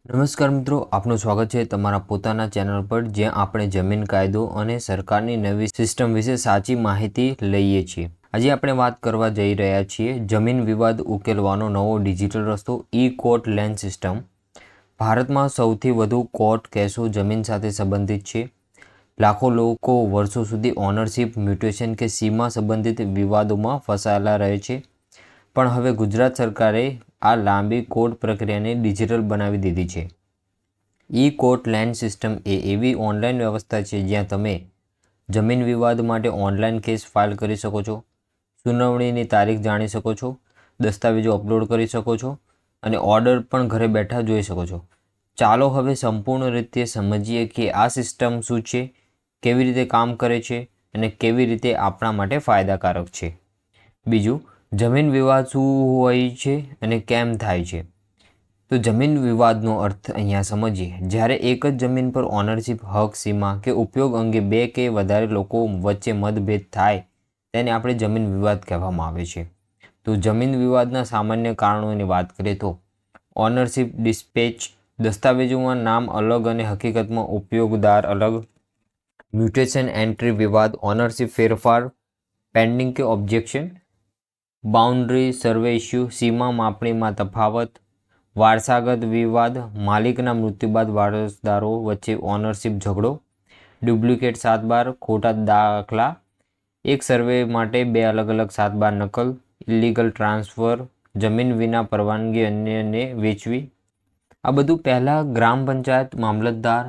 નમસ્કાર મિત્રો, આપનું સ્વાગત છે તમારા પોતાના ચેનલ પર, જ્યાં આપણે જમીન કાયદો અને સરકારની નવી સિસ્ટમ વિશે સાચી માહિતી લઈએ છીએ. આજે આપણે વાત કરવા જઈ રહ્યા છીએ જમીન વિવાદ ઉકેલવાનો નવો ડિજિટલ રસ્તો કોર્ટ લેન્ડ સિસ્ટમ. ભારતમાં સૌથી વધુ કોર્ટ કેસો જમીન સાથે સંબંધિત છે. લાખો લોકો વર્ષો સુધી ઓનરશિપ, મ્યુટેશન કે સીમા સંબંધિત વિવાદોમાં ફસાયેલા રહે છે. પણ હવે ગુજરાત સરકારે આ લાંબી કોર્ટ પ્રક્રિયાને ડિજિટલ બનાવી દીધી છે. કોર્ટ લેન્ડ સિસ્ટમ એ એવી ઓનલાઈન વ્યવસ્થા છે જ્યાં તમે જમીન વિવાદ માટે ઓનલાઈન કેસ ફાઇલ કરી શકો છો, સુનાવણીની તારીખ જાણી શકો છો, દસ્તાવેજો અપલોડ કરી શકો છો અને ઓર્ડર પણ ઘરે બેઠા જોઈ શકો છો. ચાલો હવે સંપૂર્ણ રીતે સમજીએ કે આ સિસ્ટમ શું છે, કેવી રીતે કામ કરે છે અને કેવી રીતે આપણા માટે ફાયદાકારક છે. બીજું, જમીન વિવાદ શું હોય છે અને કેમ થાય છે? તો જમીન વિવાદનો અર્થ અહીંયા સમજીએ. જ્યારે એક જ જમીન પર ઓનરશિપ, હક, સીમા કે ઉપયોગ અંગે બે કે વધારે લોકો વચ્ચે મતભેદ થાય તેને આપણે જમીન વિવાદ કહેવામાં આવે છે. તો જમીન વિવાદના સામાન્ય કારણોની વાત કરીએ તો ઓનરશિપ ડિસ્પેચ, દસ્તાવેજોમાં નામ અલગ અને હકીકતમાં ઉપયોગદાર અલગ. મ્યુટેશન એન્ટ્રી વિવાદ, ઓનરશિપ ફેરફાર, પેન્ડિંગ કે ઓબ્જેક્શન. બાઉન્ડ્રી સર્વે ઇસ્યુ, સીમા માપણીમાં તફાવત. વારસાગત વિવાદ, માલિકના મૃત્યુ બાદ વારસદારો વચ્ચે ઓનરશિપ ઝઘડો. ડુપ્લિકેટ સાતબાર, ખોટા દાખલા, એક સર્વે માટે બે અલગ અલગ સાતબાર નકલ. ઇલીગલ ટ્રાન્સફર, જમીન વિના પરવાનગી અન્યને વેચવી. આ બધું પહેલાં ગ્રામ પંચાયત, મામલતદાર,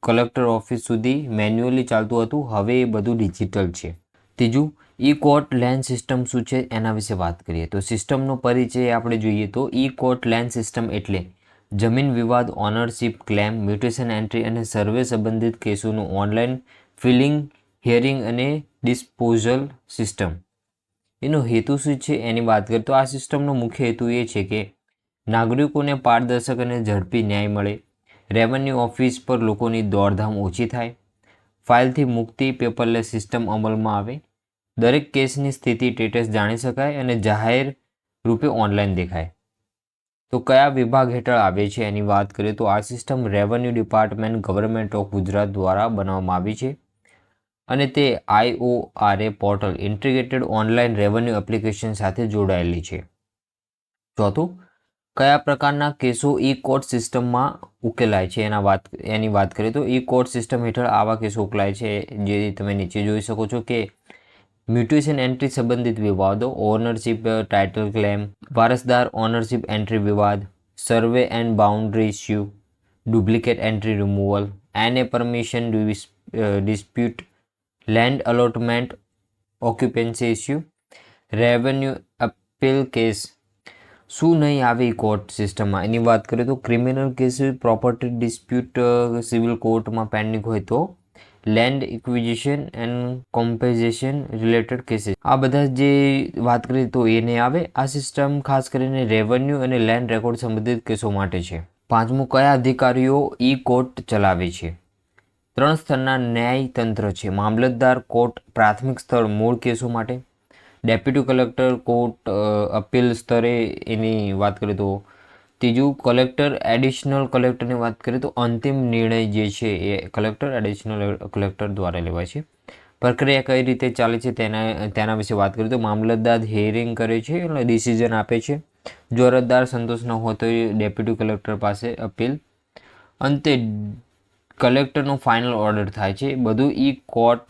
કલેક્ટર ઓફિસ સુધી મેન્યુઅલી ચાલતું હતું. હવે એ બધું ડિજિટલ છે. ત્રીજું, કોર્ટ લેન્ડ સિસ્ટમ શું છે એના વિશે વાત કરીએ. તો સિસ્ટમનો પરિચય આપણે જોઈએ તો કોર્ટ લેન્ડ સિસ્ટમ એટલે જમીન વિવાદ, ઓનરશિપ ક્લેમ, મ્યુટેશન એન્ટ્રી અને સર્વે સંબંધિત કેસોનું ઓનલાઈન ફિલિંગ, હિયરિંગ અને ડિસ્પોઝલ સિસ્ટમ. એનો હેતુ શું છે એની વાત કરીએ તો આ સિસ્ટમનો મુખ્ય હેતુ એ છે કે નાગરિકોને પારદર્શક અને ઝડપી ન્યાય મળે, રેવન્યુ ઓફિસ પર લોકોની દોડધામ ઓછી થાય, ફાઇલથી મુક્તિ, પેપરલેસ સિસ્ટમ અમલમાં આવે, દરેક કેસની સ્થિતિ સ્ટેટસ જાણી શકાય અને જાહેર રૂપે ઓનલાઈન દેખાય. તો કયા વિભાગ હેઠળ આવે છે એની વાત કરીએ તો આ system revenue department, government of Gujarat દ્વારા બનાવવામાં આવી છે અને તે IORA portal, integrated online revenue application સાથે જોડાયેલી છે. ચોથું, કયા પ્રકારના કેસો કોર્ટ સિસ્ટમમાં ઉકેલાય છે એની વાત કરીએ તો કોર્ટ સિસ્ટમ હેઠળ આવા કેસો ઉકેલાય છે જે તમે નીચે જોઈ શકો છો કે મ્યુટેશન એન્ટ્રી સંબંધિત વિવાદો, ઓનરશિપ ટાઇટલ ક્લેમ, વારસદાર ઓનરશિપ એન્ટ્રી વિવાદ, survey and boundary issue, duplicate entry removal, NA permission dispute, land allotment occupancy issue, revenue appeal case. શું નહીં આવે કોર્ટ સિસ્ટમમાં એની વાત કરીએ તો criminal case, property dispute civil કોર્ટમાં પેન્ડિંગ હોય તો, land acquisition and compensation related cases. આ બધા જે વાત કરીએ તો એ નહીં આવે. આ સિસ્ટમ ખાસ કરીને રેવન્યુ અને લેન્ડ રેકોર્ડ સંબંધિત કેસો માટે છે. પાંચમું, કયા અધિકારીઓ કોર્ટ ચલાવે છે? 3 સ્તરના ન્યાયતંત્ર છે. મામલતદાર કોર્ટ પ્રાથમિક સ્થળ મૂળ કેસો માટે, ડેપ્યુટી કલેક્ટર કોર્ટ અપીલ સ્તરે એની વાત કરીએ તો, ત્રીજું કલેક્ટર, એડિશનલ કલેક્ટરની વાત કરીએ તો અંતિમ નિર્ણય જે છે એ કલેક્ટર, એડિશનલ કલેક્ટર દ્વારા લેવાય છે. પ્રક્રિયા કઈ રીતે ચાલે છે તેના વિશે વાત કરીએ તો મામલતદાર હિયરિંગ કરે છે અને ડિસિઝન આપે છે. જો અરજદાર સંતોષ ન હોય તો ડેપ્યુટી કલેક્ટર પાસે અપીલ. અંતે કલેક્ટરનો ફાઇનલ ઓર્ડર થાય છે. બધું કોર્ટ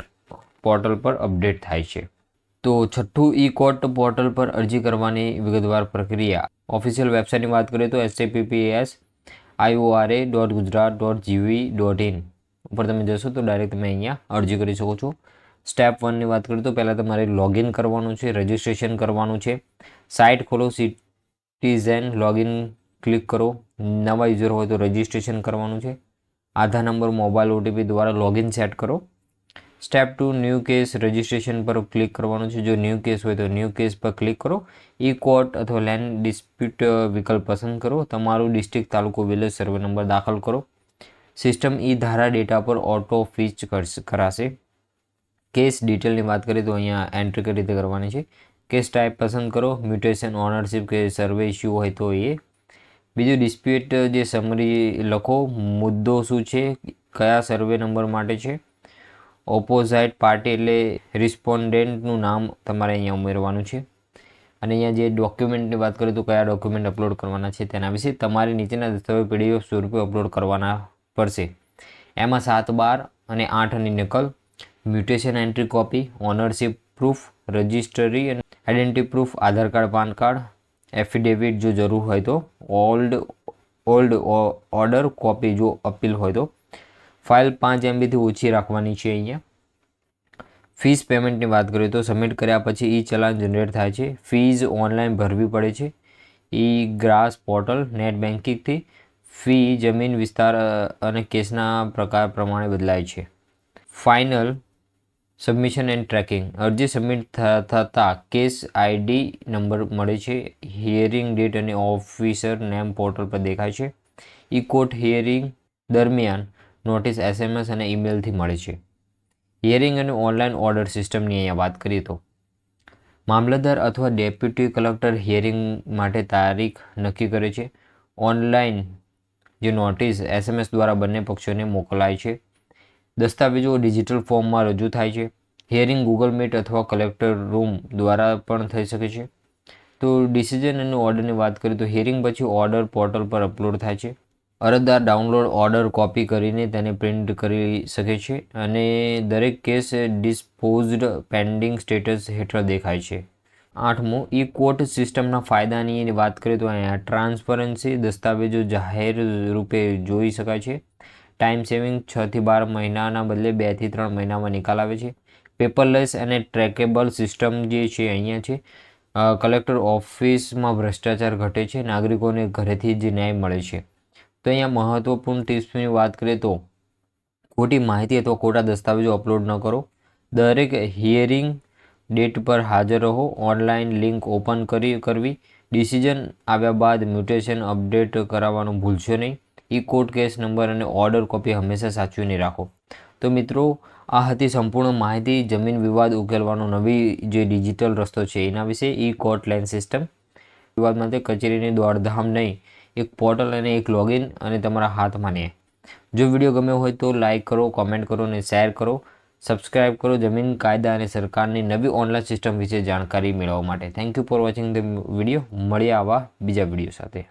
પોર્ટલ પર અપડેટ થાય છે. તો છઠ્ઠું, કોર્ટ પોર્ટલ પર અરજી કરવાની વિગતવાર પ્રક્રિયા. ઓફિશિયલ વેબસાઇટની વાત કરીએ તો https://iora.gujarat.gov.in ઉપર તમે જશો તો ડાયરેક્ટ તમે અહીંયા અરજી કરી શકો છો. સ્ટેપ 1ની વાત કરીએ તો પહેલાં તમારે લોગિન કરવાનું છે, રજિસ્ટ્રેશન કરવાનું છે. સાઇટ ખોલો, સિટીઝન લોગિન ક્લિક કરો. નવા યુઝર હોય તો રજિસ્ટ્રેશન કરવાનું છે. આધાર નંબર, મોબાઈલ OTP દ્વારા લોગિન સેટ કરો. સ્ટેપ 2, ન્યૂ કેસ રજિસ્ટ્રેશન પર ક્લિક કરવાનું છે. જો ન્યૂ કેસ હોય તો ન્યૂ કેસ પર ક્લિક કરો. કોર્ટ અથવા લેન્ડ ડિસ્પ્યુટ વિકલ્પ પસંદ કરો. તમારું ડિસ્ટ્રિક્ટ, તાલુકો, વિલેજ, સર્વે નંબર દાખલ કરો. સિસ્ટમ ધારા ડેટા પર ઓટો ફીચ કરાશે. કેસ ડિટેલની વાત કરીએ તો અહીંયા એન્ટ્રી કઈ રીતે કરવાની છે. કેસ ટાઈપ પસંદ કરો. મ્યુટેશન, ઓનરશિપ કે સર્વે ઇસ્યુ હોય તો એ. બીજું ડિસ્પ્યુટ જે સમરી લખો, મુદ્દો શું છે, કયા સર્વે નંબર માટે છે. ઓપોઝાઇટ પાર્ટી એટલે રિસ્પોન્ડેન્ટનું નામ તમારે અહીંયા ઉમેરવાનું છે. અને અહીંયા જે ડોક્યુમેન્ટની વાત કરીએ તો કયા ડોક્યુમેન્ટ અપલોડ કરવાના છે તેના વિશે તમારે નીચેના દસ્તાવેજ PDF સ્વરૂપે અપલોડ કરવાના પડશે. એમાં 7, 12 અને 8ની નકલ, mutation entry copy, ownership proof, registry અને identity proof, Aadhaar card, PAN card, affidavit જો જરૂર હોય તો, ઓલ્ડ ઓર્ડર કોપી જો અપીલ હોય તો. ફાઇલ 5 MBથી ઓછી રાખવાની છે. અહીંયા ફીસ પેમેન્ટની વાત કરીએ તો સબમિટ કર્યા પછી ઈ ચલાન જનરેટ થાય છે. ફીઝ ઓનલાઈન ભરવી પડે છે ઈ ગ્રાસ પોર્ટલ નેટ બેન્કિંગથી. ફી જમીન વિસ્તાર અને કેસના પ્રકાર પ્રમાણે બદલાય છે. ફાઇનલ સબમિશન એન્ડ ટ્રેકિંગ, અરજી સબમિટ થતાં કેસ ID નંબર મળે છે. હિયરિંગ ડેટ અને ઓફિસર નેમ પોર્ટલ પર દેખાય છે. ઈ કોર્ટ હિયરિંગ દરમિયાન નોટિસ SMS અને ઈમેલથી મળે છે. હિયરિંગ અને ઓનલાઈન ઓર્ડર સિસ્ટમની અહીંયા વાત કરીએ તો મામલતદાર અથવા ડેપ્યુટી કલેક્ટર હિયરિંગ માટે તારીખ નક્કી કરે છે. ઓનલાઈન જે નોટિસ SMS દ્વારા બંને પક્ષોને મોકલાય છે. દસ્તાવેજો ડિજિટલ ફોર્મમાં રજૂ થાય છે. હિયરિંગ ગૂગલ મીટ અથવા કલેક્ટર રૂમ દ્વારા પણ થઈ શકે છે. તો ડિસિઝન અને ઓર્ડરની વાત કરીએ તો હિયરિંગ પછી ઓર્ડર પોર્ટલ પર અપલોડ થાય છે. અરજદાર ડાઉનલોડ ઓર્ડર કોપી કરીને તેને પ્રિન્ટ કરી શકે છે અને દરેક કેસ ડિસ્પોઝડ પેન્ડિંગ સ્ટેટસ હેઠળ દેખાય છે. 8મું ઈ કોર્ટ સિસ્ટમના ફાયદાની વાત કરીએ તો અહીંયા ટ્રાન્સપરન્સી, દસ્તાવેજો જાહેર રૂપે જોઈ શકાય છે. ટાઈમ સેવિંગ 6 થી 12 મહિનાના બદલે 2 થી 3 મહિનામાં નિકાલ આવે છે. પેપરલેસ અને ટ્રેકેબલ સિસ્ટમ જે છે અહીંયા છે. કલેક્ટર ઓફિસમાં ભ્રષ્ટાચાર ઘટે છે. નાગરિકોને ઘરેથી જ ન્યાય મળે છે. તો અહીંયા મહત્વપૂર્ણ ટિપ્સની વાત કરીએ તો ખોટી માહિતી અથવા ખોટા દસ્તાવેજો અપલોડ ન કરો. દરેક હિયરિંગ ડેટ પર હાજર રહો. ઓનલાઈન લિંક ઓપન કરવી. ડિસિઝન આવ્યા બાદ મ્યુટેશન અપડેટ કરાવવાનું ભૂલશો નહીં. ઈ કોર્ટ કેસ નંબર અને ઓર્ડર કોપી હંમેશા સાચવીને રાખો. તો મિત્રો, આ હતી સંપૂર્ણ માહિતી જમીન વિવાદ ઉકેલવાનો નવી જે ડિજિટલ રસ્તો છે એના વિશે. ઈ કોર્ટ લાઇન સિસ્ટમ વિવાદ માટે કચેરીની દોડધામ નહીં, એક પોર્ટલ અને એક લોગિન અને તમારા હાથમાં ને. જો વિડીયો ગમ્યો હોય તો લાઇક કરો, કોમેન્ટ કરો અને શેર કરો. સબસ્ક્રાઇબ કરો જમીન કાયદા અને સરકારની નવી ઓનલાઈન સિસ્ટમ વિશે જાણકારી મેળવવા માટે. Thank you for watching the video. મળીએ આવા બીજા વિડીયો સાથે.